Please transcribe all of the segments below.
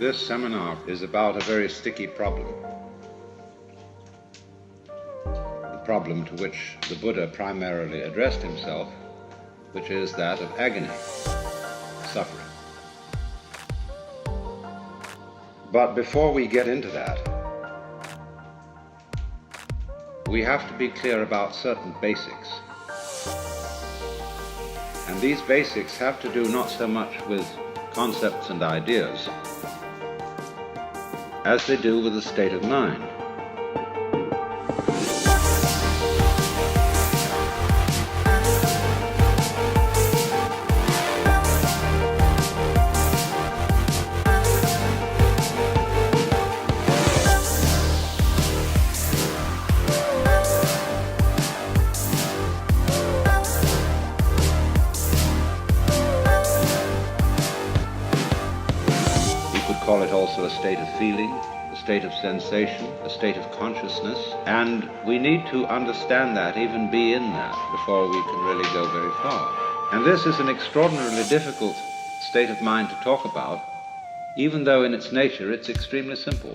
This seminar is about a very sticky problem. The problem to which the Buddha primarily addressed himself, which is that of agony, suffering. But before we get into that, we have to be clear about certain basics. And these basics have to do not so much with concepts and ideas as they do with a state of mind. Call it also a state of feeling, a state of sensation, a state of consciousness, and we need to understand that, even be in that, before we can really go very far. And this is an extraordinarily difficult state of mind to talk about, even though in its nature it's extremely simple.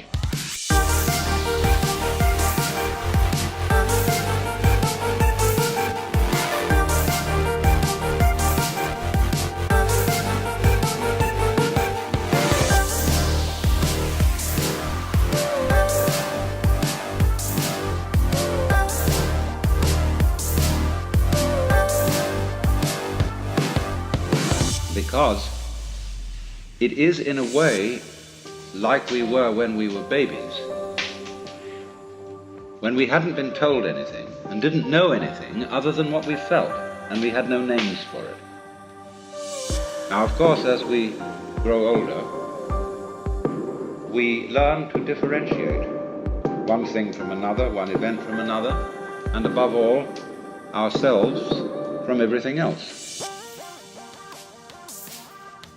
Because it is in a way like we were when we were babies, when we hadn't been told anything and didn't know anything other than what we felt, and we had no names for it. Now, of course, as we grow older, we learn to differentiate one thing from another, one event from another, and above all, ourselves from everything else.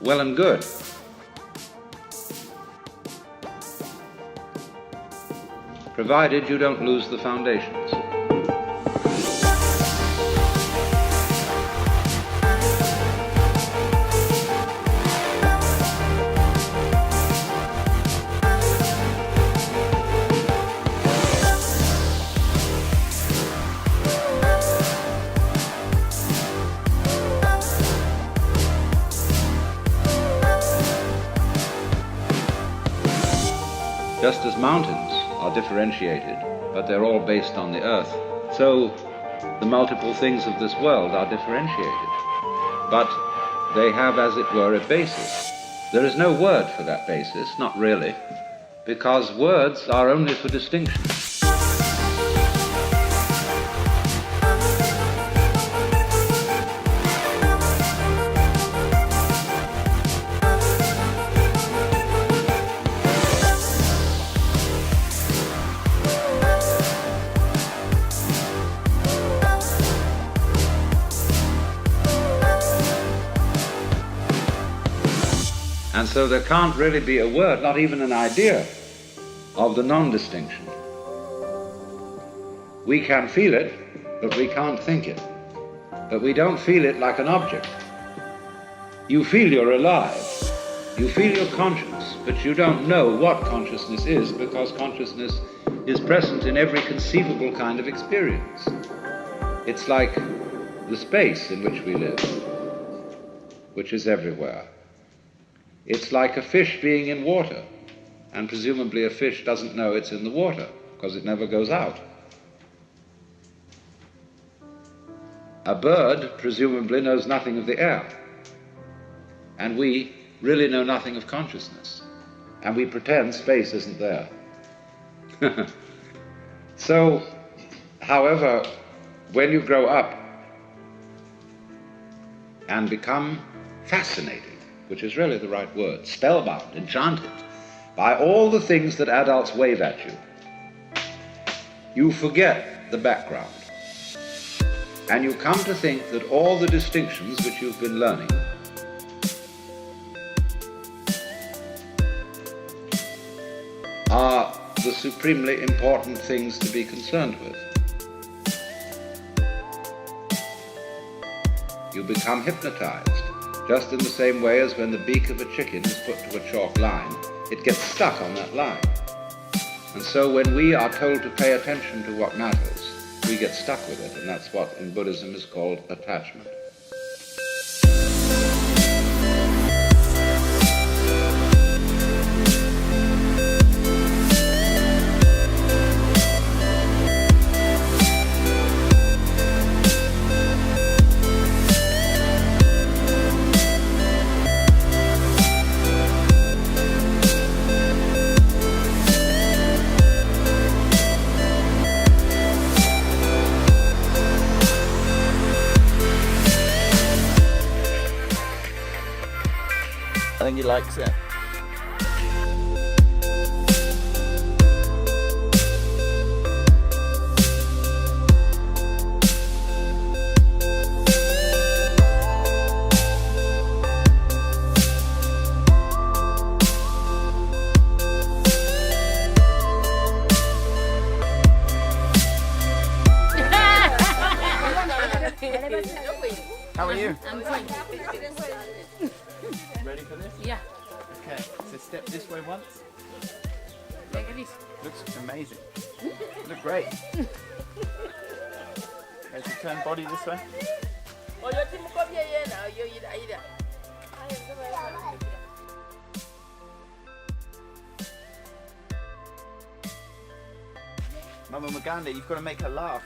Well and good. Provided you don't lose the foundations. Just as mountains are differentiated, but they're all based on the earth, so the multiple things of this world are differentiated. But they have, as it were, a basis. There is no word for that basis, not really, because words are only for distinction. And so there can't really be a word, not even an idea, of the non-distinction. We can feel it, but we can't think it. But we don't feel it like an object. You feel you're alive. You feel you're conscious, but you don't know what consciousness is, because consciousness is present in every conceivable kind of experience. It's like the space in which we live, which is everywhere. It's like a fish being in water, and presumably a fish doesn't know it's in the water, because it never goes out. A bird presumably knows nothing of the air, and we really know nothing of consciousness, and we pretend space isn't there. So, however, when you grow up and become fascinated, which is really the right word, spellbound, enchanted, by all the things that adults wave at you, you forget the background. And you come to think that all the distinctions which you've been learning are the supremely important things to be concerned with. You become hypnotized. just in the same way as when the beak of a chicken is put to a chalk line, it gets stuck on that line. And so when we are told to pay attention to what matters, we get stuck with it, and that's what in Buddhism is called attachment. I think he likes it. How are you? I'm fine. Ready for this? Yeah, Okay, so step this way once. like this. Looks amazing. Look great. Okay, so turn body this way. Mama Uganda, you've got to make her laugh.